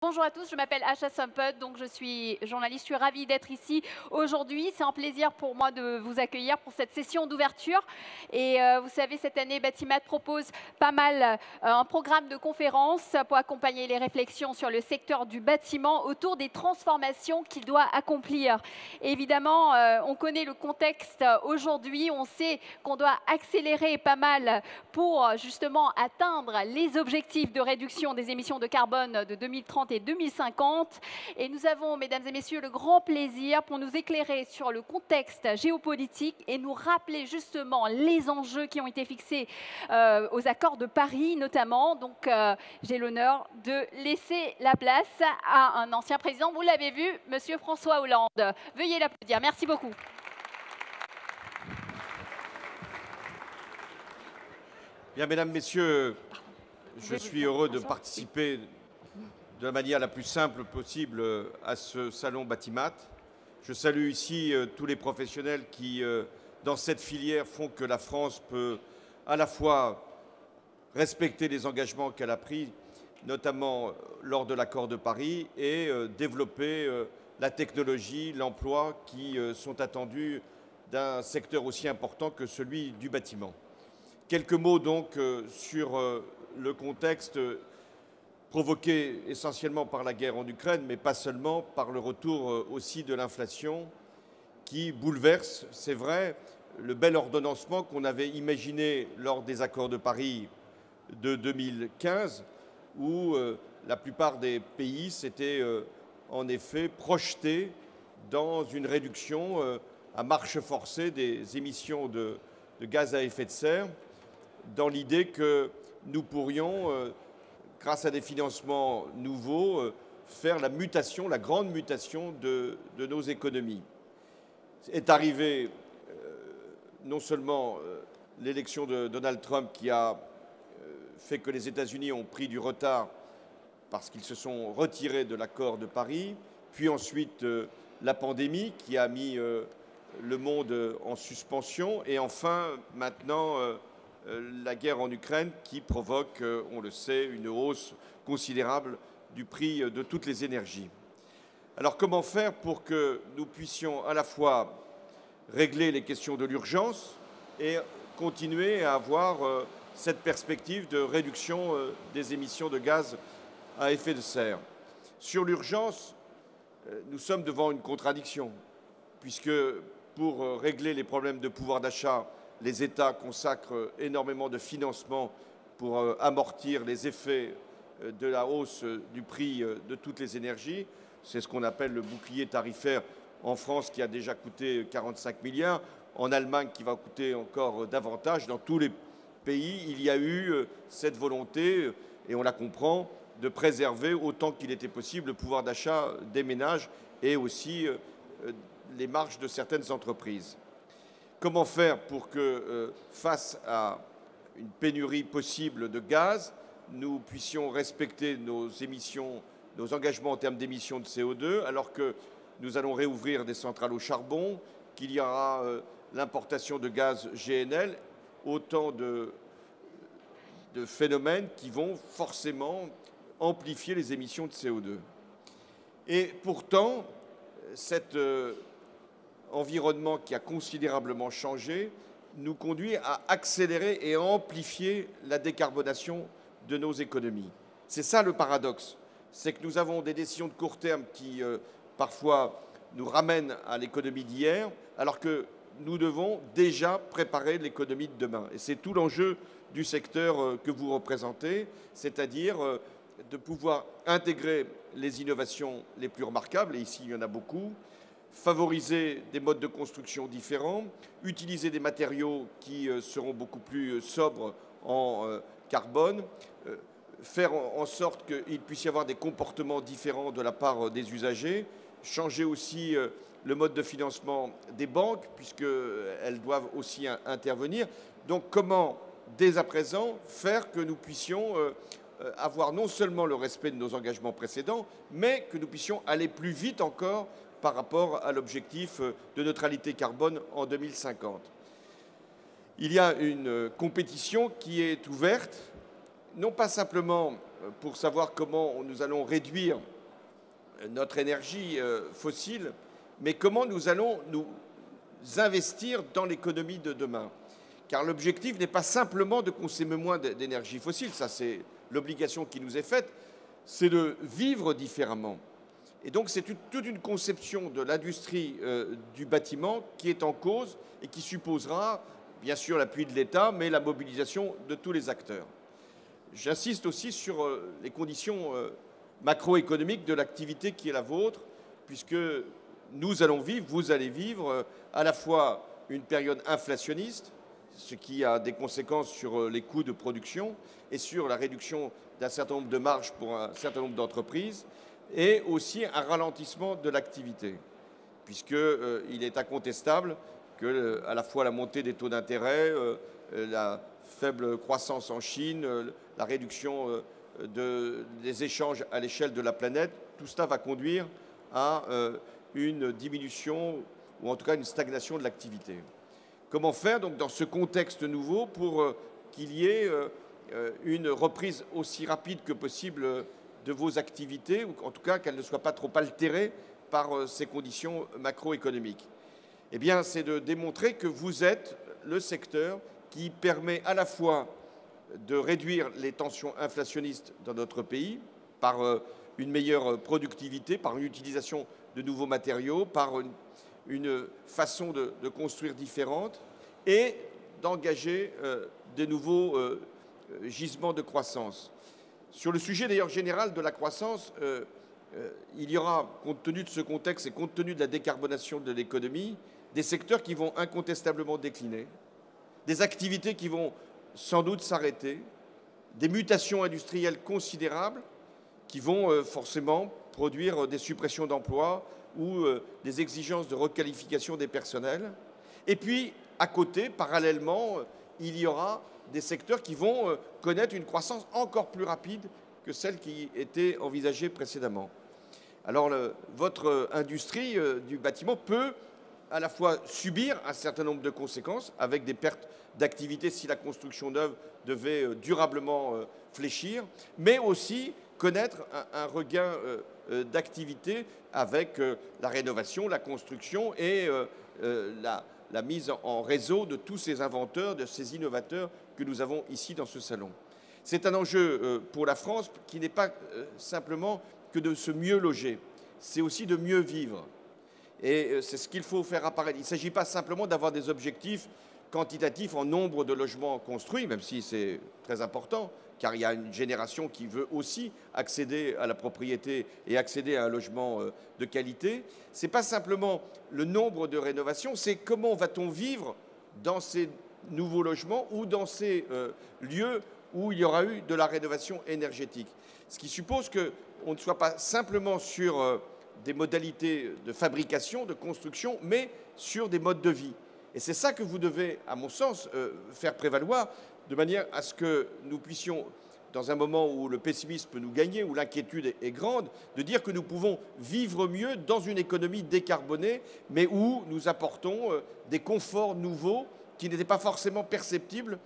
Bonjour à tous, je m'appelle Asha Sumput, donc je suis journaliste, je suis ravie d'être ici aujourd'hui. C'est un plaisir pour moi de vous accueillir pour cette session d'ouverture. Et vous savez, cette année, Batimat propose pas mal un programme de conférences pour accompagner les réflexions sur le secteur du bâtiment autour des transformations qu'il doit accomplir. Évidemment, on connaît le contexte aujourd'hui, on sait qu'on doit accélérer pas mal pour justement atteindre les objectifs de réduction des émissions de carbone de 2030 et 2050. Et nous avons, mesdames et messieurs, le grand plaisir pour nous éclairer sur le contexte géopolitique et nous rappeler justement les enjeux qui ont été fixés aux accords de Paris notamment. Donc j'ai l'honneur de laisser la place à un ancien président, vous l'avez vu, Monsieur François Hollande. Veuillez l'applaudir. Merci beaucoup. Bien, mesdames, messieurs, je suis heureux de participer de la manière la plus simple possible à ce salon Batimat. Je salue ici tous les professionnels qui, dans cette filière, font que la France peut à la fois respecter les engagements qu'elle a pris, notamment lors de l'accord de Paris, et développer la technologie, l'emploi qui sont attendus d'un secteur aussi important que celui du bâtiment. Quelques mots donc sur le contexte provoqué essentiellement par la guerre en Ukraine, mais pas seulement, par le retour aussi de l'inflation qui bouleverse, c'est vrai, le bel ordonnancement qu'on avait imaginé lors des accords de Paris de 2015, où la plupart des pays s'étaient en effet projetés dans une réduction à marche forcée des émissions de gaz à effet de serre, dans l'idée que nous pourrions, grâce à des financements nouveaux, faire la mutation, la grande mutation de nos économies. Est arrivé non seulement l'élection de Donald Trump qui a fait que les États-Unis ont pris du retard parce qu'ils se sont retirés de l'accord de Paris, puis ensuite la pandémie qui a mis le monde en suspension, et enfin maintenant la guerre en Ukraine qui provoque, on le sait, une hausse considérable du prix de toutes les énergies. Alors comment faire pour que nous puissions à la fois régler les questions de l'urgence et continuer à avoir cette perspective de réduction des émissions de gaz à effet de serre? Sur l'urgence, nous sommes devant une contradiction, puisque pour régler les problèmes de pouvoir d'achat, les États consacrent énormément de financement pour amortir les effets de la hausse du prix de toutes les énergies. C'est ce qu'on appelle le bouclier tarifaire en France, qui a déjà coûté 45 milliards, en Allemagne qui va coûter encore davantage. Dans tous les pays, il y a eu cette volonté, et on la comprend, de préserver autant qu'il était possible le pouvoir d'achat des ménages et aussi les marges de certaines entreprises. Comment faire pour que, face à une pénurie possible de gaz, nous puissions respecter nos émissions, nos engagements en termes d'émissions de CO2, alors que nous allons réouvrir des centrales au charbon, qu'il y aura l'importation de gaz GNL, autant de phénomènes qui vont forcément amplifier les émissions de CO2. Et pourtant, cet environnement qui a considérablement changé nous conduit à accélérer et à amplifier la décarbonation de nos économies. C'est ça le paradoxe, c'est que nous avons des décisions de court terme qui parfois nous ramènent à l'économie d'hier, alors que nous devons déjà préparer l'économie de demain. Et c'est tout l'enjeu du secteur que vous représentez, c'est-à-dire de pouvoir intégrer les innovations les plus remarquables, et ici il y en a beaucoup, favoriser des modes de construction différents, utiliser des matériaux qui seront beaucoup plus sobres en carbone, faire en sorte qu'il puisse y avoir des comportements différents de la part des usagers, changer aussi le mode de financement des banques, puisqu'elles doivent aussi intervenir. Donc comment, dès à présent, faire que nous puissions avoir non seulement le respect de nos engagements précédents, mais que nous puissions aller plus vite encore par rapport à l'objectif de neutralité carbone en 2050. Il y a une compétition qui est ouverte, non pas simplement pour savoir comment nous allons réduire notre énergie fossile, mais comment nous allons nous investir dans l'économie de demain. Car l'objectif n'est pas simplement de consommer moins d'énergie fossile, ça c'est l'obligation qui nous est faite, c'est de vivre différemment. Et donc c'est toute une conception de l'industrie du bâtiment qui est en cause et qui supposera bien sûr l'appui de l'État, mais la mobilisation de tous les acteurs. J'insiste aussi sur les conditions macroéconomiques de l'activité qui est la vôtre, puisque nous allons vivre, vous allez vivre à la fois une période inflationniste, ce qui a des conséquences sur les coûts de production et sur la réduction d'un certain nombre de marges pour un certain nombre d'entreprises, et aussi un ralentissement de l'activité, puisqu'il est incontestable que à la fois la montée des taux d'intérêt, la faible croissance en Chine, la réduction des échanges à l'échelle de la planète, tout cela va conduire à une diminution ou en tout cas une stagnation de l'activité. Comment faire donc dans ce contexte nouveau pour qu'il y ait une reprise aussi rapide que possible de vos activités, ou en tout cas qu'elles ne soient pas trop altérées par ces conditions macroéconomiques? Eh bien, c'est de démontrer que vous êtes le secteur qui permet à la fois de réduire les tensions inflationnistes dans notre pays par une meilleure productivité, par une utilisation de nouveaux matériaux, par une façon de construire différente et d'engager de nouveaux gisements de croissance. Sur le sujet d'ailleurs général de la croissance, il y aura, compte tenu de ce contexte et compte tenu de la décarbonation de l'économie, des secteurs qui vont incontestablement décliner, des activités qui vont sans doute s'arrêter, des mutations industrielles considérables qui vont forcément produire des suppressions d'emplois ou des exigences de requalification des personnels. Et puis, à côté, parallèlement, il y aura des secteurs qui vont connaître une croissance encore plus rapide que celle qui était envisagée précédemment. Alors, votre industrie du bâtiment peut à la fois subir un certain nombre de conséquences, avec des pertes d'activité si la construction neuve devait durablement fléchir, mais aussi connaître un regain d'activité avec la rénovation, la construction et la mise en réseau de tous ces inventeurs, de ces innovateurs que nous avons ici dans ce salon. C'est un enjeu pour la France qui n'est pas simplement que de se mieux loger, c'est aussi de mieux vivre. Et c'est ce qu'il faut faire apparaître. Il ne s'agit pas simplement d'avoir des objectifs quantitatifs en nombre de logements construits, même si c'est très important, car il y a une génération qui veut aussi accéder à la propriété et accéder à un logement de qualité. Ce n'est pas simplement le nombre de rénovations, c'est comment va-t-on vivre dans ces nouveaux logements ou dans ces lieux où il y aura eu de la rénovation énergétique. Ce qui suppose qu'on ne soit pas simplement sur des modalités de fabrication, de construction, mais sur des modes de vie. Et c'est ça que vous devez, à mon sens, faire prévaloir, de manière à ce que nous puissions, dans un moment où le pessimisme peut nous gagner, où l'inquiétude est grande, de dire que nous pouvons vivre mieux dans une économie décarbonée, mais où nous apportons des conforts nouveaux qui n'étaient pas forcément perceptibles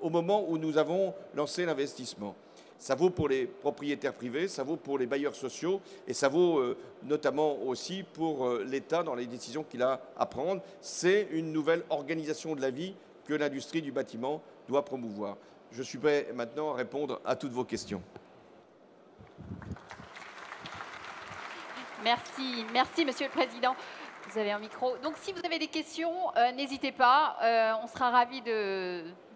au moment où nous avons lancé l'investissement. Ça vaut pour les propriétaires privés, ça vaut pour les bailleurs sociaux et ça vaut notamment aussi pour l'État dans les décisions qu'il a à prendre. C'est une nouvelle organisation de la vie que l'industrie du bâtiment doit promouvoir. Je suis prêt maintenant à répondre à toutes vos questions. Merci, merci Monsieur le Président. Vous avez un micro. Donc si vous avez des questions, n'hésitez pas, on sera ravis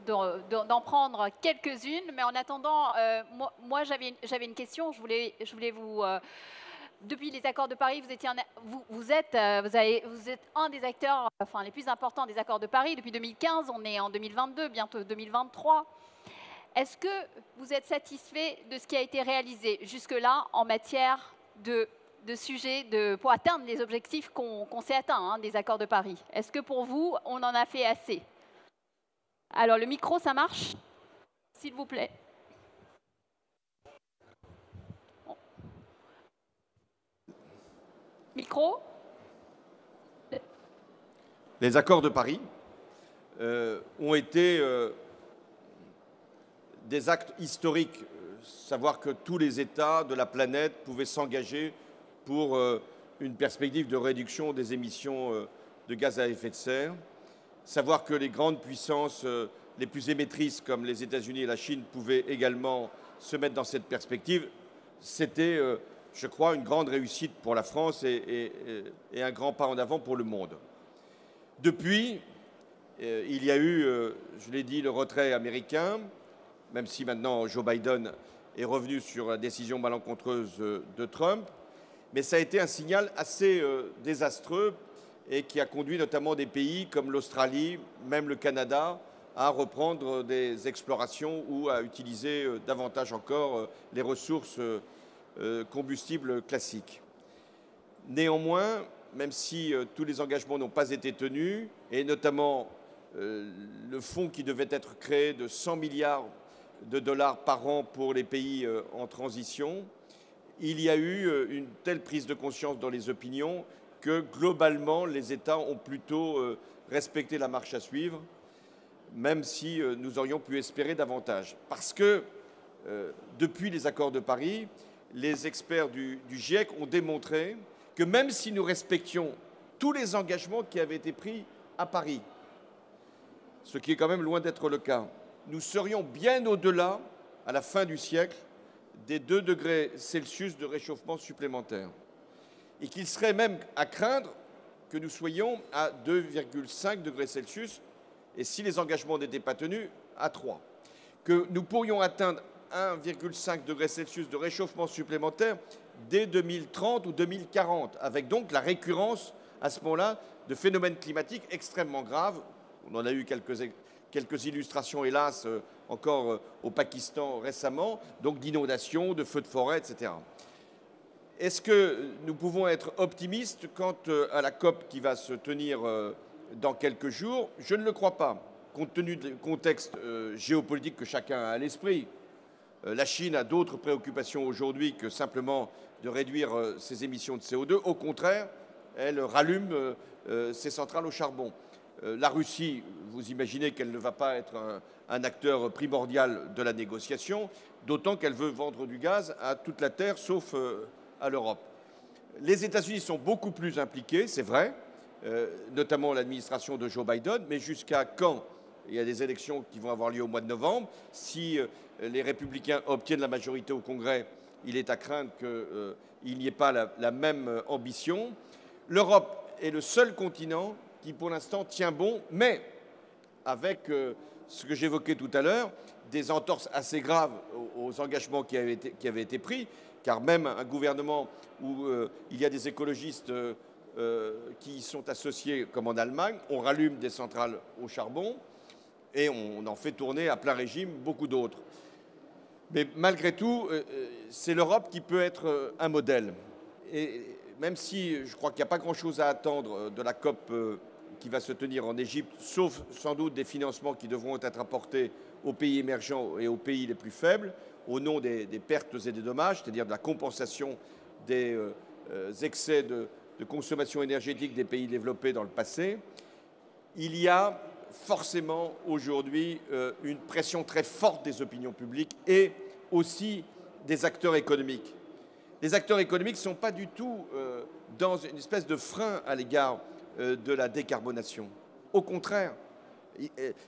d'en prendre quelques-unes, mais en attendant, moi j'avais une question. Je voulais vous. Depuis les accords de Paris, vous êtes un des acteurs, enfin les plus importants des accords de Paris. Depuis 2015, on est en 2022, bientôt 2023. Est-ce que vous êtes satisfait de ce qui a été réalisé jusque-là en matière de sujets pour atteindre les objectifs qu'on s'est atteints des accords de Paris? Est-ce que pour vous, on en a fait assez? Alors, le micro, ça marche? S'il vous plaît. Micro? Les accords de Paris ont été des actes historiques savoir que tous les États de la planète pouvaient s'engager pour une perspective de réduction des émissions de gaz à effet de serre, savoir que les grandes puissances les plus émettrices comme les États-Unis et la Chine pouvaient également se mettre dans cette perspective, c'était, je crois, une grande réussite pour la France et un grand pas en avant pour le monde. Depuis, il y a eu, je l'ai dit, le retrait américain, même si maintenant Joe Biden est revenu sur la décision malencontreuse de Trump. Mais ça a été un signal assez désastreux et qui a conduit notamment des pays comme l'Australie, même le Canada, à reprendre des explorations ou à utiliser davantage encore les ressources combustibles classiques. Néanmoins, même si tous les engagements n'ont pas été tenus, et notamment le fonds qui devait être créé de 100 milliards de dollars par an pour les pays en transition, il y a eu une telle prise de conscience dans les opinions que globalement les États ont plutôt respecté la marche à suivre, même si nous aurions pu espérer davantage. Parce que depuis les accords de Paris, les experts du GIEC ont démontré que même si nous respections tous les engagements qui avaient été pris à Paris, ce qui est quand même loin d'être le cas, nous serions bien au-delà, à la fin du siècle, des 2 degrés Celsius de réchauffement supplémentaire. Et qu'il serait même à craindre que nous soyons à 2,5 degrés Celsius, et si les engagements n'étaient pas tenus, à 3. Que nous pourrions atteindre 1,5 degré Celsius de réchauffement supplémentaire dès 2030 ou 2040, avec donc la récurrence à ce moment-là de phénomènes climatiques extrêmement graves. On en a eu quelques illustrations, hélas, encore au Pakistan récemment, donc d'inondations, de feux de forêt, etc. Est-ce que nous pouvons être optimistes quant à la COP qui va se tenir dans quelques jours? Je ne le crois pas, compte tenu du contexte géopolitique que chacun a à l'esprit. La Chine a d'autres préoccupations aujourd'hui que simplement de réduire ses émissions de CO2. Au contraire, elle rallume ses centrales au charbon. La Russie, vous imaginez qu'elle ne va pas être un acteur primordial de la négociation, d'autant qu'elle veut vendre du gaz à toute la Terre, sauf à l'Europe. Les États-Unis sont beaucoup plus impliqués, c'est vrai, notamment l'administration de Joe Biden, mais jusqu'à quand? Il y a des élections qui vont avoir lieu au mois de novembre. Si les républicains obtiennent la majorité au Congrès, il est à craindre qu'il n'y ait pas la même ambition. L'Europe est le seul continent qui, pour l'instant, tient bon, mais avec ce que j'évoquais tout à l'heure, des entorses assez graves aux engagements qui avaient été pris, car même un gouvernement où il y a des écologistes qui y sont associés, comme en Allemagne, on rallume des centrales au charbon et on en fait tourner à plein régime beaucoup d'autres. Mais malgré tout, c'est l'Europe qui peut être un modèle. Et même si je crois qu'il n'y a pas grand-chose à attendre de la COP qui va se tenir en Égypte, sauf sans doute des financements qui devront être apportés aux pays émergents et aux pays les plus faibles, au nom des pertes et des dommages, c'est-à-dire de la compensation des excès de consommation énergétique des pays développés dans le passé, il y a forcément aujourd'hui une pression très forte des opinions publiques et aussi des acteurs économiques. Les acteurs économiques ne sont pas du tout dans une espèce de frein à l'égard de la décarbonation. Au contraire,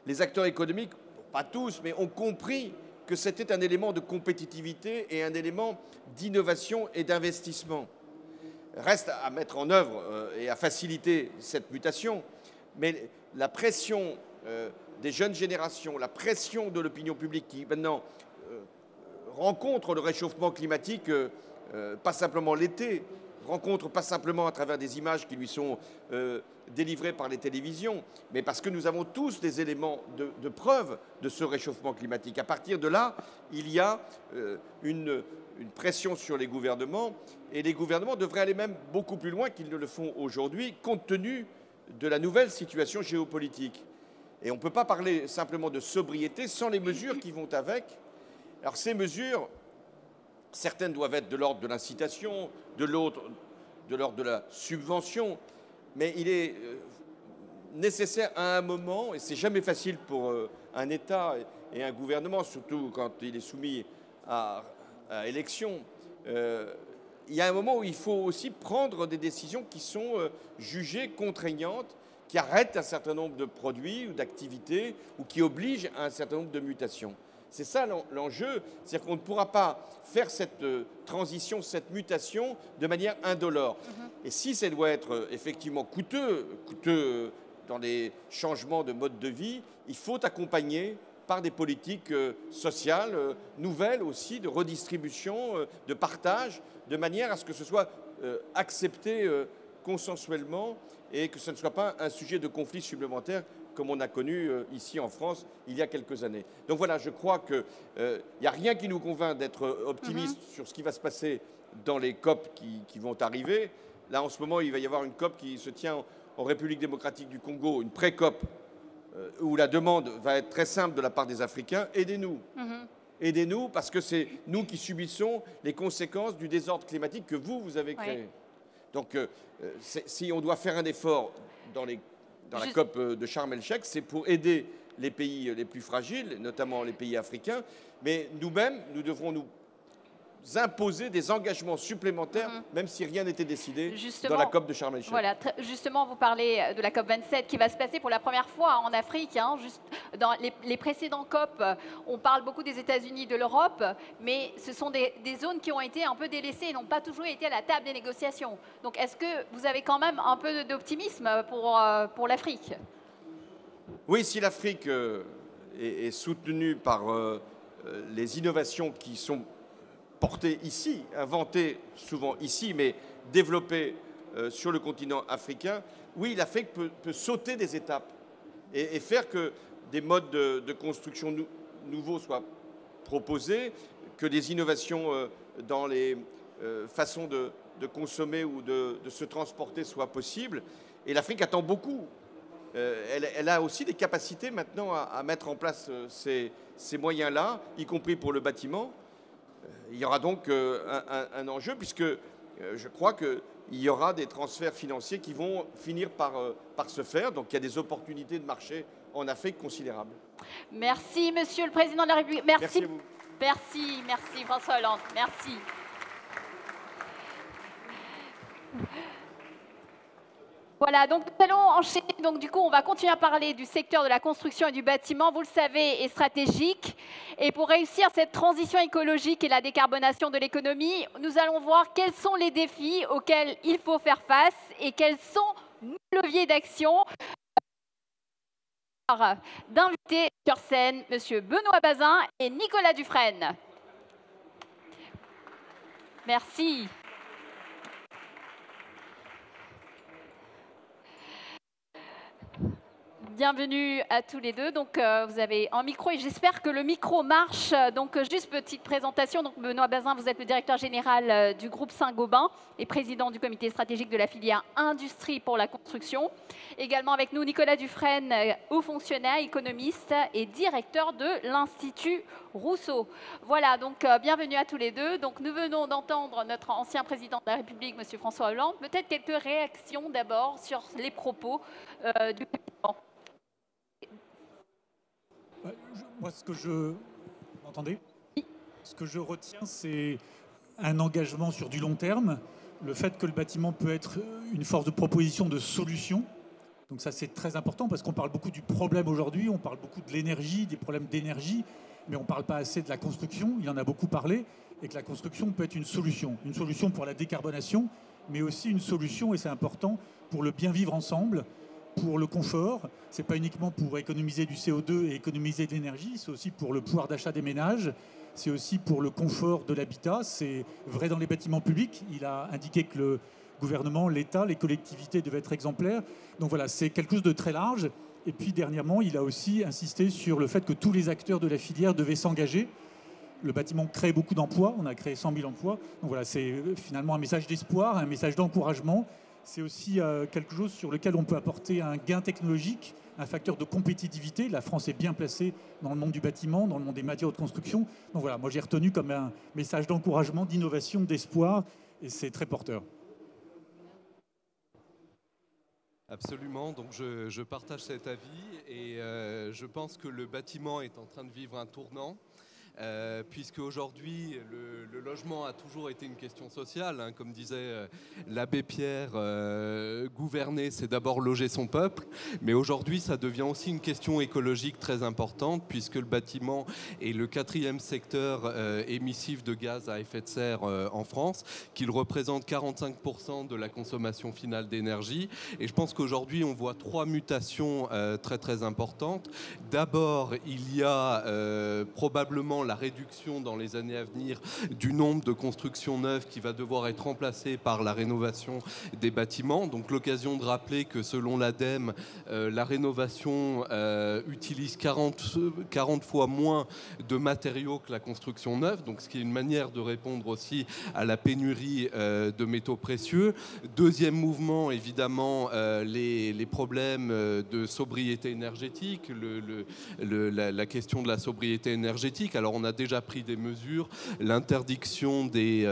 les acteurs économiques, pas tous, mais ont compris que c'était un élément de compétitivité et un élément d'innovation et d'investissement. Reste à mettre en œuvre et à faciliter cette mutation, mais la pression des jeunes générations, la pression de l'opinion publique qui maintenant rencontre le réchauffement climatique, pas simplement l'été, rencontre pas simplement à travers des images qui lui sont délivrées par les télévisions, mais parce que nous avons tous des éléments de preuve de ce réchauffement climatique. À partir de là, il y a une pression sur les gouvernements, et les gouvernements devraient aller même beaucoup plus loin qu'ils ne le font aujourd'hui, compte tenu de la nouvelle situation géopolitique. Et on ne peut pas parler simplement de sobriété sans les mesures qui vont avec. Alors ces mesures, certaines doivent être de l'ordre de l'incitation, de l'autre de l'ordre de la subvention, mais il est nécessaire à un moment, et c'est jamais facile pour un État et un gouvernement, surtout quand il est soumis à élection. Il y a un moment où il faut aussi prendre des décisions qui sont jugées contraignantes, qui arrêtent un certain nombre de produits ou d'activités ou qui obligent à un certain nombre de mutations. C'est ça l'enjeu, c'est-à-dire qu'on ne pourra pas faire cette transition, cette mutation de manière indolore. Et si ça doit être effectivement coûteux dans les changements de mode de vie, il faut accompagner par des politiques sociales nouvelles aussi, de redistribution, de partage, de manière à ce que ce soit accepté consensuellement et que ce ne soit pas un sujet de conflit supplémentaire comme on a connu ici en France il y a quelques années. Donc voilà, je crois qu'il n'y a rien qui nous convainc d'être optimiste sur ce qui va se passer dans les COP qui vont arriver. Là, en ce moment, il va y avoir une COP qui se tient en République démocratique du Congo, une pré-COP, où la demande va être très simple de la part des Africains, aidez-nous. Aidez-nous parce que c'est nous qui subissons les conséquences du désordre climatique que vous avez créé. Oui. Donc, si on doit faire un effort dans la COP de Sharm el-Sheikh, c'est pour aider les pays les plus fragiles, notamment les pays africains, mais nous-mêmes, nous devrons nous imposer des engagements supplémentaires, même si rien n'était décidé dans la COP de Sharm el-Sheikh. Voilà, justement, vous parlez de la COP 27 qui va se passer pour la première fois en Afrique. Hein, juste dans les précédents COP, on parle beaucoup des États-Unis, de l'Europe, mais ce sont des zones qui ont été un peu délaissées et n'ont pas toujours été à la table des négociations. Donc, est-ce que vous avez quand même un peu d'optimisme pour l'Afrique? Oui, si l'Afrique est soutenue par les innovations qui sont portées ici, inventées souvent ici, mais développées sur le continent africain, oui, l'Afrique peut sauter des étapes et faire que des modes de construction nouveaux soient proposés, que des innovations dans les façons de consommer ou de se transporter soient possibles. Et l'Afrique attend beaucoup. Elle a aussi des capacités maintenant à mettre en place ces moyens-là, y compris pour le bâtiment. Il y aura donc un enjeu, puisque je crois qu'il y aura des transferts financiers qui vont finir par se faire. Donc il y a des opportunités de marché en Afrique considérables. Merci, Monsieur le Président de la République. Merci à vous. Merci François Hollande. Merci. Voilà, donc nous allons enchaîner. Donc du coup, on va continuer à parler du secteur de la construction et du bâtiment. Vous le savez, est stratégique. Et pour réussir cette transition écologique et la décarbonation de l'économie, nous allons voir quels sont les défis auxquels il faut faire face et quels sont nos leviers d'action. D'inviter sur scène M. Benoît Bazin et Nicolas Dufresne. Merci. Bienvenue à tous les deux. Donc, vous avez un micro et j'espère que le micro marche. Donc, juste petite présentation. Donc, Benoît Bazin, vous êtes le directeur général du groupe Saint-Gobain et président du comité stratégique de la filière industrie pour la construction. Également avec nous, Nicolas Dufresne, haut fonctionnaire, économiste et directeur de l'Institut Rousseau. Voilà, donc bienvenue à tous les deux. Donc, nous venons d'entendre notre ancien président de la République, M. François Hollande. Peut-être quelques réactions d'abord sur les propos du président. Moi, ce que je retiens, c'est un engagement sur du long terme, le fait que le bâtiment peut être une force de proposition de solution. Donc ça, c'est très important parce qu'on parle beaucoup du problème aujourd'hui, on parle beaucoup de l'énergie, des problèmes d'énergie, mais on ne parle pas assez de la construction, il en a beaucoup parlé, et que la construction peut être une solution pour la décarbonation, mais aussi une solution, et c'est important, pour le bien vivre ensemble, pour le confort. Ce n'est pas uniquement pour économiser du CO2 et économiser de l'énergie, c'est aussi pour le pouvoir d'achat des ménages, c'est aussi pour le confort de l'habitat. C'est vrai dans les bâtiments publics. Il a indiqué que le gouvernement, l'État, les collectivités devaient être exemplaires. Donc voilà, c'est quelque chose de très large. Et puis dernièrement, il a aussi insisté sur le fait que tous les acteurs de la filière devaient s'engager. Le bâtiment crée beaucoup d'emplois, on a créé 100 000 emplois. Donc voilà, c'est finalement un message d'espoir, un message d'encouragement. C'est aussi quelque chose sur lequel on peut apporter un gain technologique, un facteur de compétitivité. La France est bien placée dans le monde du bâtiment, dans le monde des matières de construction. Donc voilà, moi j'ai retenu comme un message d'encouragement, d'innovation, d'espoir, et c'est très porteur. Absolument, donc je partage cet avis et je pense que le bâtiment est en train de vivre un tournant. puisque aujourd'hui, le logement a toujours été une question sociale. Hein, comme disait l'abbé Pierre, gouverner, c'est d'abord loger son peuple. Mais aujourd'hui, ça devient aussi une question écologique très importante, puisque le bâtiment est le 4e secteur émissif de gaz à effet de serre en France, qu'il représente 45% de la consommation finale d'énergie. Et je pense qu'aujourd'hui, on voit 3 mutations très très importantes. D'abord, il y a probablement la réduction dans les années à venir du nombre de constructions neuves qui va devoir être remplacée par la rénovation des bâtiments. Donc l'occasion de rappeler que selon l'ADEME, la rénovation utilise 40 fois moins de matériaux que la construction neuve, donc ce qui est une manière de répondre aussi à la pénurie de métaux précieux. Deuxième mouvement, évidemment, les problèmes de sobriété énergétique, la question de la sobriété énergétique. Alors on a déjà pris des mesures, l'interdiction des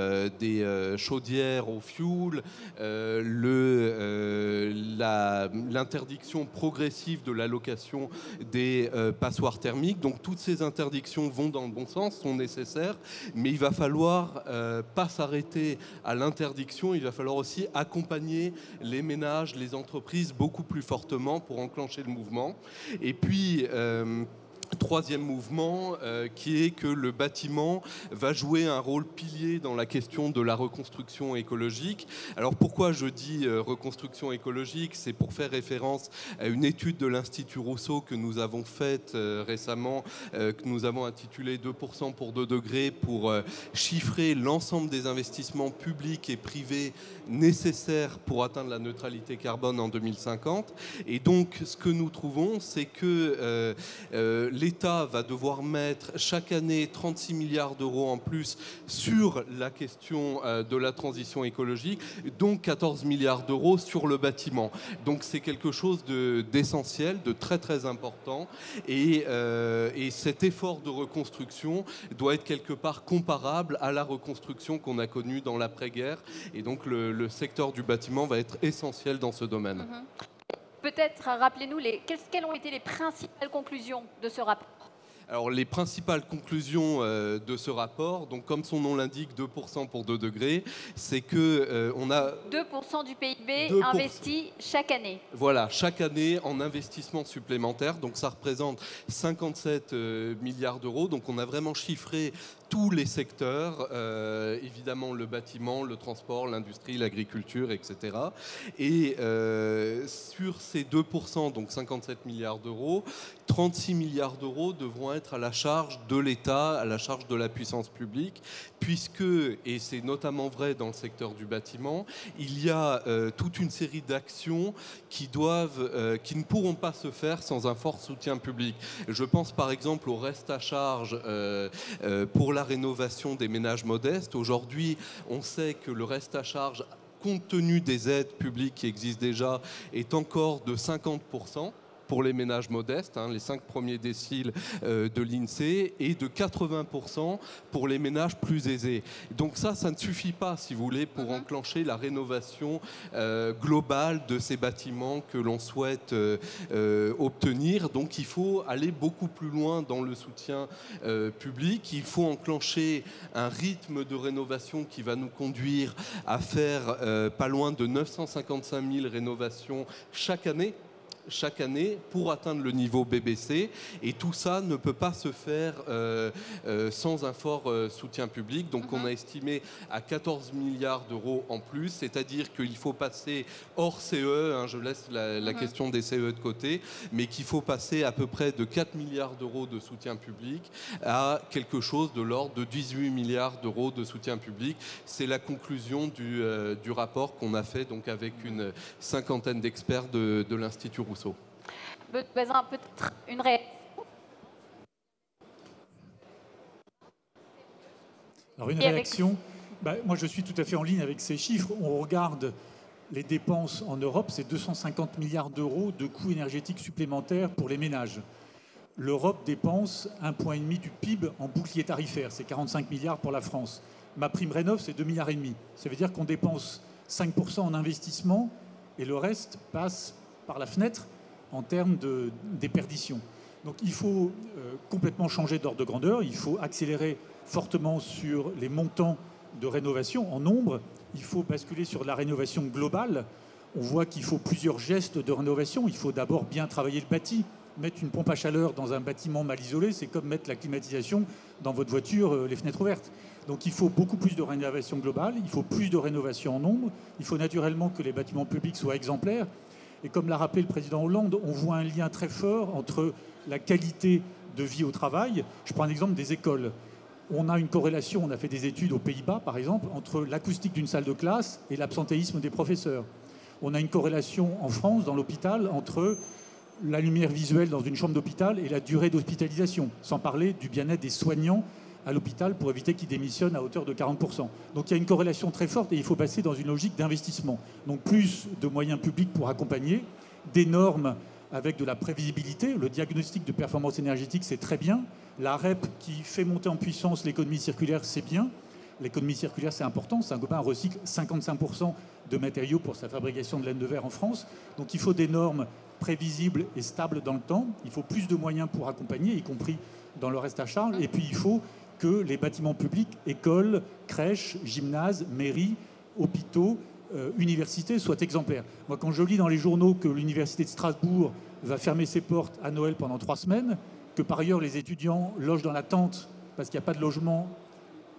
chaudières au fioul, l'interdiction progressive de l'allocation des passoires thermiques. Donc toutes ces interdictions vont dans le bon sens, sont nécessaires, mais il va falloir pas s'arrêter à l'interdiction, il va falloir aussi accompagner les ménages, les entreprises beaucoup plus fortement pour enclencher le mouvement. Et puis troisième mouvement, qui est que le bâtiment va jouer un rôle pilier dans la question de la reconstruction écologique. Alors pourquoi je dis reconstruction écologique? C'est pour faire référence à une étude de l'Institut Rousseau que nous avons faite récemment, que nous avons intitulée 2% pour 2 degrés, pour chiffrer l'ensemble des investissements publics et privés nécessaires pour atteindre la neutralité carbone en 2050. Et donc ce que nous trouvons, c'est que l'État va devoir mettre chaque année 36 milliards d'euros en plus sur la question de la transition écologique, donc 14 milliards d'euros sur le bâtiment. Donc c'est quelque chose d'essentiel, de très très important. Et cet effort de reconstruction doit être quelque part comparable à la reconstruction qu'on a connue dans l'après-guerre. Et donc le secteur du bâtiment va être essentiel dans ce domaine. Peut-être rappelez-nous quelles ont été les principales conclusions de ce rapport. Alors, les principales conclusions de ce rapport, donc comme son nom l'indique, 2% pour 2 degrés, c'est que on a 2% du PIB 2%. investi chaque année. Voilà, chaque année en investissement supplémentaire. Donc ça représente 57 milliards d'euros. Donc on a vraiment chiffré tous les secteurs, évidemment le bâtiment, le transport, l'industrie, l'agriculture, etc. Et sur ces 2%, donc 57 milliards d'euros, 36 milliards d'euros devront être à la charge de l'État, à la charge de la puissance publique, puisque, et c'est notamment vrai dans le secteur du bâtiment, il y a toute une série d'actions qui ne pourront pas se faire sans un fort soutien public. Je pense par exemple au reste à charge pour la rénovation des ménages modestes. Aujourd'hui, on sait que le reste à charge, compte tenu des aides publiques qui existent déjà, est encore de 50%. Pour les ménages modestes, les 5 premiers déciles de l'INSEE, et de 80% pour les ménages plus aisés. Donc ça ne suffit pas, si vous voulez, pour enclencher la rénovation globale de ces bâtiments que l'on souhaite obtenir. Donc il faut aller beaucoup plus loin dans le soutien public. Il faut enclencher un rythme de rénovation qui va nous conduire à faire pas loin de 955 000 rénovations chaque année pour atteindre le niveau BBC, et tout ça ne peut pas se faire sans un fort soutien public. Donc on a estimé à 14 milliards d'euros en plus, c'est-à-dire qu'il faut passer hors CE, je laisse la question des CE de côté, mais qu'il faut passer à peu près de 4 milliards d'euros de soutien public à quelque chose de l'ordre de 18 milliards d'euros de soutien public. C'est la conclusion du rapport qu'on a fait donc avec une 50aine d'experts de l'Institut Rousseau. Peut-être une réaction. Alors une réaction, moi je suis tout à fait en ligne avec ces chiffres. On regarde les dépenses en Europe, c'est 250 milliards d'euros de coûts énergétiques supplémentaires pour les ménages. L'Europe dépense 1,5 point du PIB en bouclier tarifaire, c'est 45 milliards pour la France. Ma prime Rénov', c'est 2,5 milliards. Ça veut dire qu'on dépense 5% en investissement et le reste passe par la fenêtre en termes de déperdition. Donc il faut complètement changer d'ordre de grandeur, il faut accélérer fortement sur les montants de rénovation en nombre, il faut basculer sur la rénovation globale. On voit qu'il faut plusieurs gestes de rénovation. Il faut d'abord bien travailler le bâti. Mettre une pompe à chaleur dans un bâtiment mal isolé, c'est comme mettre la climatisation dans votre voiture, les fenêtres ouvertes. Donc il faut beaucoup plus de rénovation globale, il faut plus de rénovation en nombre, il faut naturellement que les bâtiments publics soient exemplaires. Et comme l'a rappelé le président Hollande, on voit un lien très fort entre la qualité de vie au travail. Je prends un exemple des écoles. On a une corrélation, on a fait des études aux Pays-Bas par exemple, entre l'acoustique d'une salle de classe et l'absentéisme des professeurs. On a une corrélation en France, dans l'hôpital, entre la lumière visuelle dans une chambre d'hôpital et la durée d'hospitalisation, sans parler du bien-être des soignants à l'hôpital pour éviter qu'ils démissionnent à hauteur de 40%. Donc il y a une corrélation très forte et il faut passer dans une logique d'investissement. Donc plus de moyens publics pour accompagner, des normes avec de la prévisibilité. Le diagnostic de performance énergétique, c'est très bien. La REP qui fait monter en puissance l'économie circulaire, c'est bien. L'économie circulaire, c'est important. Saint-Gobain recycle 55% de matériaux pour sa fabrication de laine de verre en France. Donc il faut des normes prévisibles et stables dans le temps. Il faut plus de moyens pour accompagner, y compris dans le reste à charge. Et puis il faut que les bâtiments publics, écoles, crèches, gymnases, mairies, hôpitaux, universités soient exemplaires. Moi, quand je lis dans les journaux que l'université de Strasbourg va fermer ses portes à Noël pendant 3 semaines, que par ailleurs les étudiants logent dans la tente parce qu'il n'y a pas de logement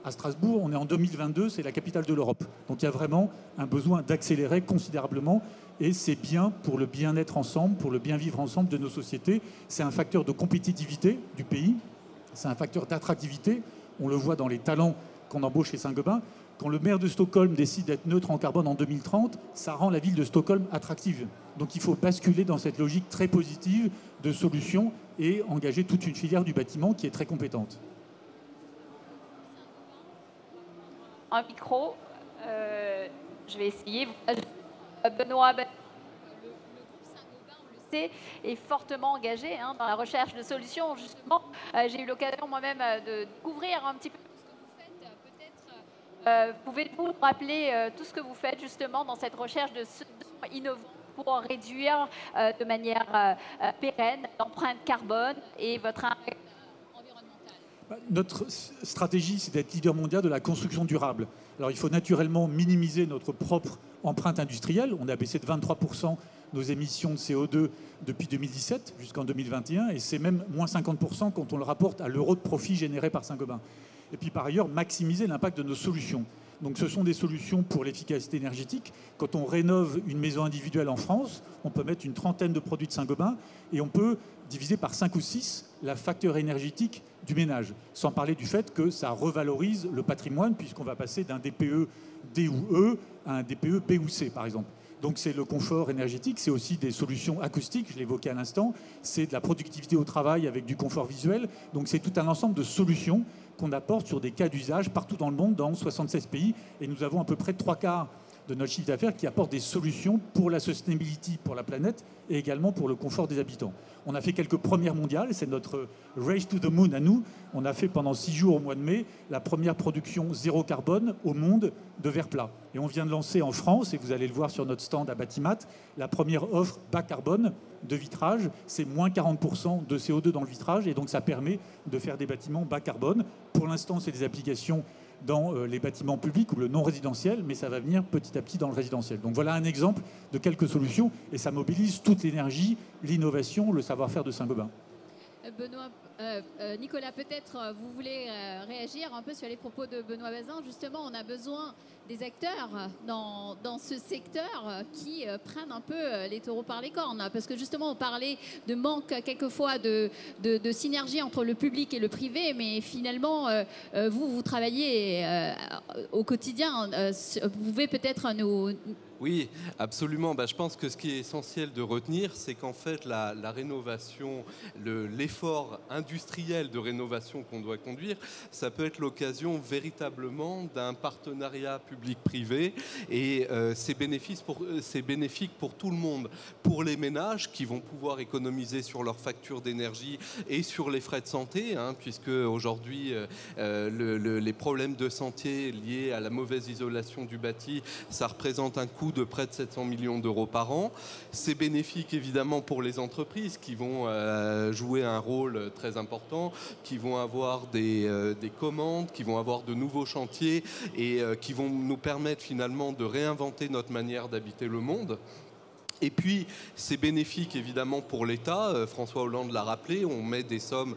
à Strasbourg, on est en 2022, c'est la capitale de l'Europe. Donc il y a vraiment un besoin d'accélérer considérablement et c'est bien pour le bien-être ensemble, pour le bien vivre ensemble de nos sociétés. C'est un facteur de compétitivité du pays, c'est un facteur d'attractivité. On le voit dans les talents qu'on embauche chez Saint-Gobain. Quand le maire de Stockholm décide d'être neutre en carbone en 2030, ça rend la ville de Stockholm attractive. Donc il faut basculer dans cette logique très positive de solutions et engager toute une filière du bâtiment qui est très compétente. Un micro, je vais essayer. Benoît, le groupe Saint-Gobain, on le sait, est fortement engagé dans la recherche de solutions. Justement, j'ai eu l'occasion moi-même de découvrir un petit peu ce que vous faites. Peut-être pouvez-vous rappeler tout ce que vous faites justement dans cette recherche de solutions innovantes pour réduire de manière pérenne l'empreinte carbone et votre impact environnemental? Notre stratégie, c'est d'être leader mondial de la construction durable. Alors il faut naturellement minimiser notre propre empreinte industrielle. On a baissé de 23% nos émissions de CO2 depuis 2017 jusqu'en 2021 et c'est même moins 50% quand on le rapporte à l'euro de profit généré par Saint-Gobain. Et puis par ailleurs, maximiser l'impact de nos solutions. Donc ce sont des solutions pour l'efficacité énergétique. Quand on rénove une maison individuelle en France, on peut mettre une trentaine de produits de Saint-Gobain et on peut diviser par 5 ou 6 la facture énergétique du ménage. Sans parler du fait que ça revalorise le patrimoine puisqu'on va passer d'un DPE D ou E à un DPE B ou C par exemple. Donc c'est le confort énergétique, c'est aussi des solutions acoustiques, je l'évoquais à l'instant, c'est de la productivité au travail avec du confort visuel. Donc c'est tout un ensemble de solutions qu'on apporte sur des cas d'usage partout dans le monde, dans 76 pays. Et nous avons à peu près 3/4 de notre chiffre d'affaires qui apporte des solutions pour la sustainability, pour la planète, et également pour le confort des habitants. On a fait quelques premières mondiales, c'est notre Race to the Moon à nous. On a fait pendant 6 jours au mois de mai la première production zéro carbone au monde de verre plat. Et on vient de lancer en France, et vous allez le voir sur notre stand à Batimat, la première offre bas carbone de vitrage. C'est moins 40% de CO2 dans le vitrage, et donc ça permet de faire des bâtiments bas carbone. Pour l'instant, c'est des applications dans les bâtiments publics ou le non résidentiel, mais ça va venir petit à petit dans le résidentiel. Donc voilà un exemple de quelques solutions et ça mobilise toute l'énergie, l'innovation, le savoir-faire de Saint-Gobain. Benoît, Nicolas, peut-être vous voulez réagir un peu sur les propos de Benoît Bazin. Justement, on a besoin des acteurs dans ce secteur qui prennent un peu les taureaux par les cornes. Parce que justement, on parlait de manque quelquefois de synergie entre le public et le privé, mais finalement, vous travaillez au quotidien. Vous pouvez peut-être nous... Oui, absolument. Je pense que ce qui est essentiel de retenir, c'est qu'en fait, la rénovation, l'effort industriel industrielle de rénovation qu'on doit conduire, ça peut être l'occasion véritablement d'un partenariat public-privé et c'est bénéfique pour tout le monde, pour les ménages qui vont pouvoir économiser sur leurs factures d'énergie et sur les frais de santé, puisque aujourd'hui les problèmes de santé liés à la mauvaise isolation du bâti, ça représente un coût de près de 700 millions d'euros par an. C'est bénéfique évidemment pour les entreprises qui vont jouer un rôle très important, qui vont avoir des commandes, qui vont avoir de nouveaux chantiers et qui vont nous permettre finalement de réinventer notre manière d'habiter le monde. Et puis, c'est bénéfique évidemment pour l'État. François Hollande l'a rappelé, on met des sommes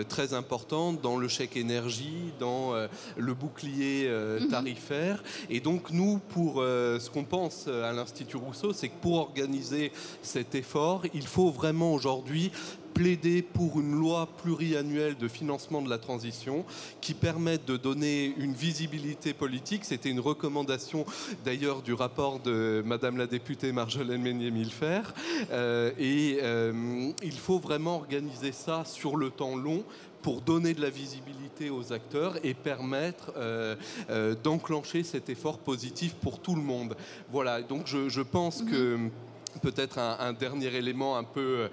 très importantes dans le chèque énergie, dans le bouclier tarifaire. Et donc, nous, pour ce qu'on pense à l'Institut Rousseau, c'est que pour organiser cet effort, il faut vraiment aujourd'hui plaider pour une loi pluriannuelle de financement de la transition qui permette de donner une visibilité politique. C'était une recommandation d'ailleurs du rapport de Madame la députée Marjolaine Meunier-Millefert. Il faut vraiment organiser ça sur le temps long pour donner de la visibilité aux acteurs et permettre d'enclencher cet effort positif pour tout le monde. Voilà, donc je pense que peut-être un dernier élément un peu,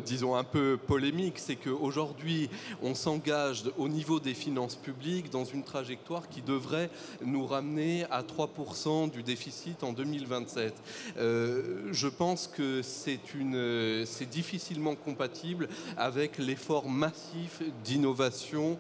disons, un peu polémique, c'est qu'aujourd'hui, on s'engage au niveau des finances publiques dans une trajectoire qui devrait nous ramener à 3% du déficit en 2027. Je pense que c'est difficilement compatible avec l'effort massif d'innovation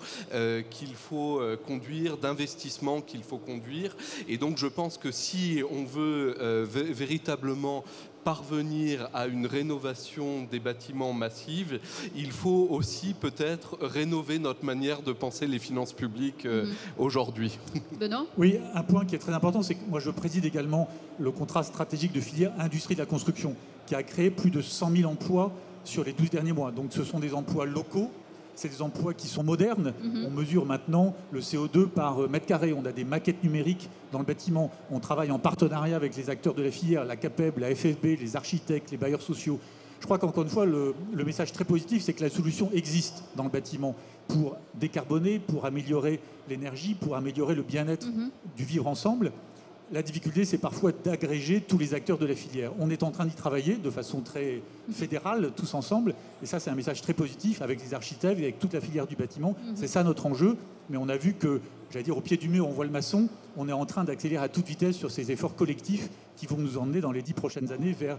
qu'il faut conduire, d'investissement qu'il faut conduire. Et donc, je pense que si on veut véritablement parvenir à une rénovation des bâtiments massive, il faut aussi peut-être rénover notre manière de penser les finances publiques aujourd'hui. Benoît ? Oui, un point qui est très important, c'est que moi je préside également le contrat stratégique de filière industrie de la construction, qui a créé plus de 100 000 emplois sur les 12 derniers mois. Donc ce sont des emplois locaux, c'est des emplois qui sont modernes. On mesure maintenant le CO2 par mètre carré. On a des maquettes numériques dans le bâtiment. On travaille en partenariat avec les acteurs de la filière, la CAPEB, la FFB, les architectes, les bailleurs sociaux. Je crois qu'encore une fois, le message très positif, c'est que la solution existe dans le bâtiment pour décarboner, pour améliorer l'énergie, pour améliorer le bien-être du vivre ensemble. La difficulté, c'est parfois d'agréger tous les acteurs de la filière. On est en train d'y travailler de façon très fédérale, tous ensemble. Et ça, c'est un message très positif avec les architectes et avec toute la filière du bâtiment. C'est ça notre enjeu. Mais on a vu que, j'allais dire, au pied du mur, on voit le maçon. On est en train d'accélérer à toute vitesse sur ces efforts collectifs qui vont nous emmener dans les 10 prochaines années vers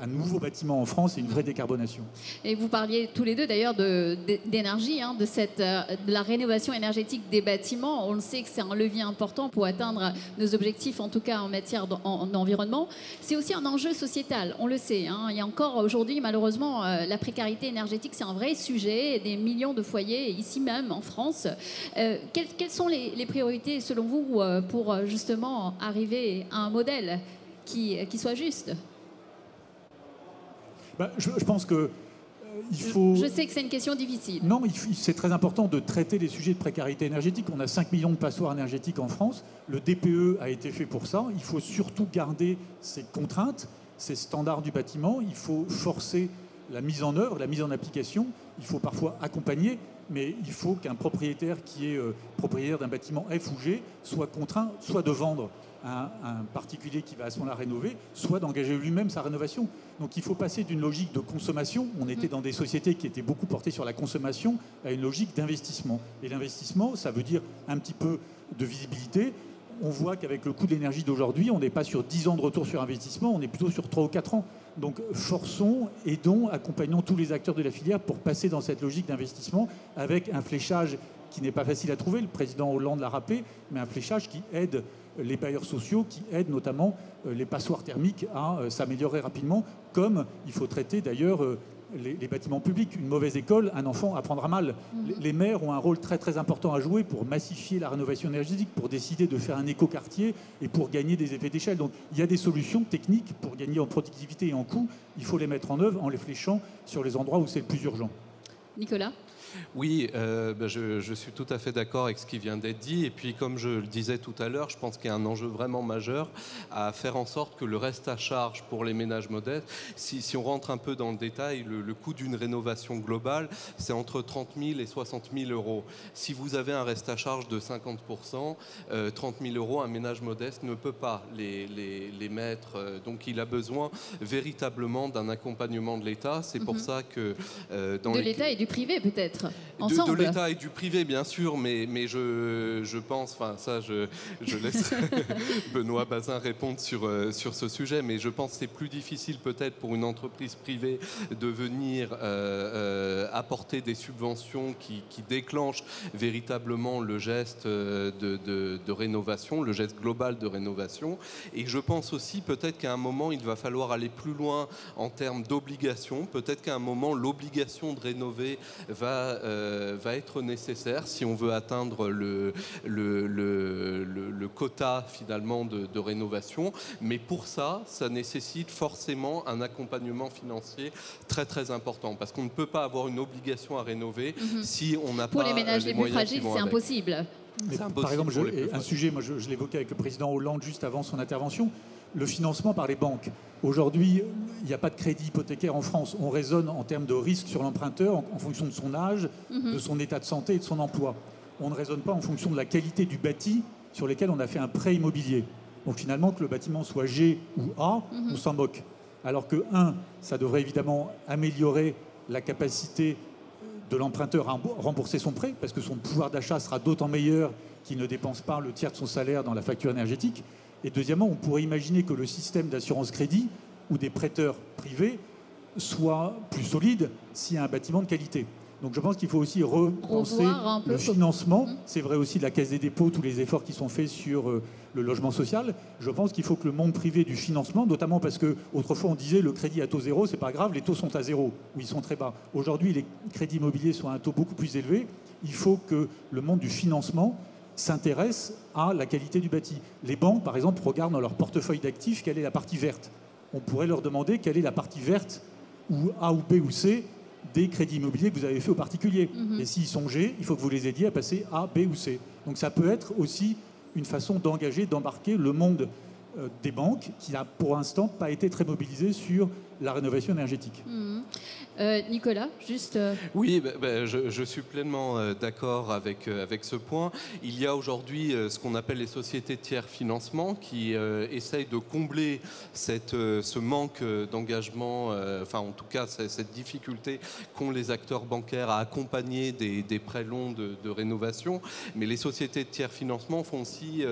un nouveau bâtiment en France et une vraie décarbonation. Et vous parliez tous les deux d'ailleurs d'énergie, de la rénovation énergétique des bâtiments. On le sait que c'est un levier important pour atteindre nos objectifs, en tout cas en matière d'environnement. C'est aussi un enjeu sociétal, on le sait. Il y a encore aujourd'hui, malheureusement, la précarité énergétique, c'est un vrai sujet. Des millions de foyers, ici même en France. Quelles sont les priorités, selon vous, pour justement arriver à un modèle qui soit juste ? Je pense que il faut... Je sais que c'est une question difficile. Non, c'est très important de traiter les sujets de précarité énergétique. On a 5 millions de passoires énergétiques en France. Le DPE a été fait pour ça. Il faut surtout garder ces contraintes, ces standards du bâtiment. Il faut forcer la mise en œuvre, la mise en application. Il faut parfois accompagner, mais il faut qu'un propriétaire qui est propriétaire d'un bâtiment F ou G soit contraint soit de vendre à un particulier qui va à ce moment-là rénover, soit d'engager lui-même sa rénovation. Donc il faut passer d'une logique de consommation, on était dans des sociétés qui étaient beaucoup portées sur la consommation, à une logique d'investissement. Et l'investissement, ça veut dire un petit peu de visibilité. On voit qu'avec le coût de l'énergie d'aujourd'hui, on n'est pas sur 10 ans de retour sur investissement, on est plutôt sur 3 ou 4 ans. Donc forçons, aidons, accompagnons tous les acteurs de la filière pour passer dans cette logique d'investissement avec un fléchage qui n'est pas facile à trouver, le président Hollande l'a rappelé, mais un fléchage qui aide les bailleurs sociaux, qui aident notamment les passoires thermiques à s'améliorer rapidement, comme il faut traiter d'ailleurs les bâtiments publics. Une mauvaise école, un enfant apprendra mal. Les maires ont un rôle très très important à jouer pour massifier la rénovation énergétique, pour décider de faire un écoquartier et pour gagner des effets d'échelle. Donc il y a des solutions techniques pour gagner en productivité et en coût. Il faut les mettre en œuvre en les fléchant sur les endroits où c'est le plus urgent. Nicolas ? Oui, je suis tout à fait d'accord avec ce qui vient d'être dit. Et puis, comme je le disais tout à l'heure, je pense qu'il y a un enjeu vraiment majeur à faire en sorte que le reste à charge pour les ménages modestes, si on rentre un peu dans le détail, le coût d'une rénovation globale, c'est entre 30 000 et 60 000 euros. Si vous avez un reste à charge de 50%, 30 000 euros, un ménage modeste ne peut pas les mettre. Donc, il a besoin véritablement d'un accompagnement de l'État. C'est pour ça que... de l'État et du privé, peut-être, de ensemble. l'État et du privé, bien sûr, mais je pense, enfin ça, je laisse Benoît Bazin répondre sur ce sujet, mais je pense que c'est plus difficile peut-être pour une entreprise privée de venir apporter des subventions qui déclenchent véritablement le geste de rénovation, le geste global de rénovation. Et je pense aussi peut-être qu'à un moment, il va falloir aller plus loin en termes d'obligations. Peut-être qu'à un moment, l'obligation de rénover va être nécessaire si on veut atteindre le quota finalement de rénovation. Mais pour ça, ça nécessite forcément un accompagnement financier très très important, parce qu'on ne peut pas avoir une obligation à rénover si on n'a pas pour les ménages les plus moyens fragiles, c'est impossible. Mais par exemple, un sujet, moi je l'évoquais avec le président Hollande juste avant son intervention, le financement par les banques. Aujourd'hui, il n'y a pas de crédit hypothécaire en France. On raisonne en termes de risque sur l'emprunteur en fonction de son âge, de son état de santé et de son emploi. On ne raisonne pas en fonction de la qualité du bâti sur lequel on a fait un prêt immobilier. Donc finalement, que le bâtiment soit G ou A, on s'en moque. Alors que, ça devrait évidemment améliorer la capacité de l'emprunteur à rembourser son prêt, parce que son pouvoir d'achat sera d'autant meilleur qu'il ne dépense pas le tiers de son salaire dans la facture énergétique. Et deuxièmement, on pourrait imaginer que le système d'assurance crédit ou des prêteurs privés soit plus solide s'il y a un bâtiment de qualité. Donc je pense qu'il faut aussi repenser le financement. C'est vrai aussi de la Caisse des dépôts, tous les efforts qui sont faits sur le logement social. Je pense qu'il faut que le monde privé du financement, notamment parce qu'autrefois on disait le crédit à taux zéro, c'est pas grave, les taux sont à zéro, ou ils sont très bas. Aujourd'hui, les crédits immobiliers sont à un taux beaucoup plus élevé. Il faut que le monde du financement s'intéresse à la qualité du bâti. Les banques, par exemple, regardent dans leur portefeuille d'actifs quelle est la partie verte. On pourrait leur demander quelle est la partie verte, ou A ou B ou C, des crédits immobiliers que vous avez fait aux particuliers. Et s'ils sont G, il faut que vous les aidiez à passer A, B ou C. Donc ça peut être aussi une façon d'engager, d'embarquer le monde des banques qui n'a pour l'instant pas été très mobilisé sur la rénovation énergétique. Nicolas, juste... Oui, je suis pleinement d'accord avec ce point. Il y a aujourd'hui ce qu'on appelle les sociétés de tiers financement qui essayent de combler ce manque d'engagement, enfin en tout cas cette difficulté qu'ont les acteurs bancaires à accompagner des prêts longs de rénovation. Mais les sociétés de tiers financement font aussi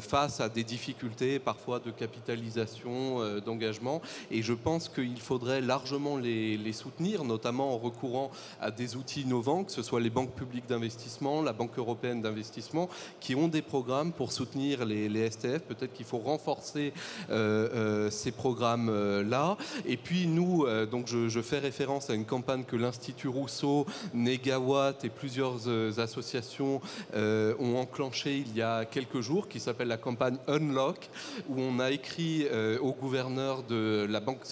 face à des difficultés parfois de capitalisation, d'engagement. Et je pense qu'il faudrait largement les soutenir, notamment en recourant à des outils innovants, que ce soit les banques publiques d'investissement, la Banque européenne d'investissement, qui ont des programmes pour soutenir les STF. Peut-être qu'il faut renforcer ces programmes-là. Et puis nous, donc je fais référence à une campagne que l'Institut Rousseau, Négawatt et plusieurs associations ont enclenchée il y a quelques jours, qui s'appelle la campagne Unlock, où on a écrit au gouverneur de la Banque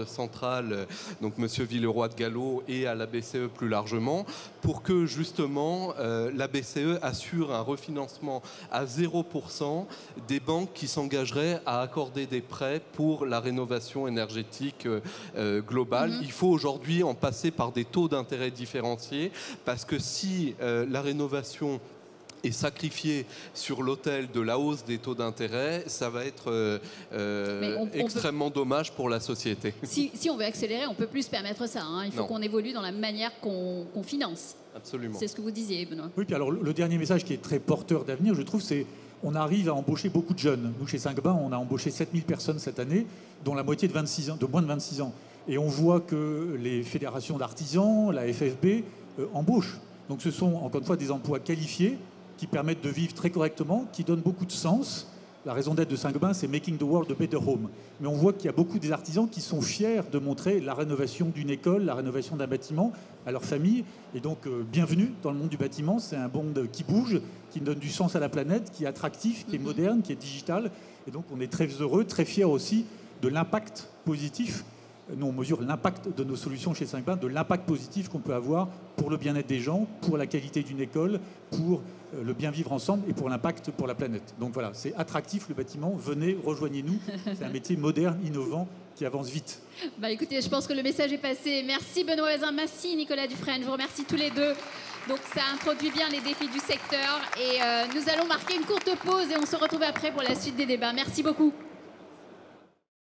centrale, donc Monsieur Villeroy de Galhau, et à la BCE plus largement, pour que justement la BCE assure un refinancement à 0% des banques qui s'engageraient à accorder des prêts pour la rénovation énergétique globale. Il faut aujourd'hui en passer par des taux d'intérêt différenciés, parce que si la rénovation est sacrifié sur l'autel de la hausse des taux d'intérêt, ça va être extrêmement dommage pour la société. Si on veut accélérer, on ne peut plus se permettre ça. Il faut qu'on évolue dans la manière qu'on finance. Absolument. C'est ce que vous disiez, Benoît. Oui, puis alors le dernier message qui est très porteur d'avenir, je trouve, c'est on arrive à embaucher beaucoup de jeunes. Nous, chez Saint-Gobain, on a embauché 7000 personnes cette année, dont la moitié de moins de 26 ans. Et on voit que les fédérations d'artisans, la FFB, embauchent. Donc ce sont, encore une fois, des emplois qualifiés qui permettent de vivre très correctement, qui donnent beaucoup de sens. La raison d'être de Saint-Gobain, c'est « Making the world a better home ». Mais on voit qu'il y a beaucoup des artisans qui sont fiers de montrer la rénovation d'une école, la rénovation d'un bâtiment à leur famille. Et donc, bienvenue dans le monde du bâtiment. C'est un monde qui bouge, qui donne du sens à la planète, qui est attractif, qui est moderne, qui est digital. Et donc, on est très heureux, très fiers aussi de l'impact positif nous, on mesure l'impact de nos solutions chez Saint-Gobain, de l'impact positif qu'on peut avoir pour le bien-être des gens, pour la qualité d'une école, pour le bien vivre ensemble et pour l'impact pour la planète. Donc voilà, c'est attractif le bâtiment, venez, rejoignez-nous. C'est un métier moderne, innovant, qui avance vite. Bah écoutez, je pense que le message est passé. Merci Benoît Bazin, merci Nicolas Dufresne, je vous remercie tous les deux. Donc ça introduit bien les défis du secteur et nous allons marquer une courte pause et on se retrouve après pour la suite des débats. Merci beaucoup.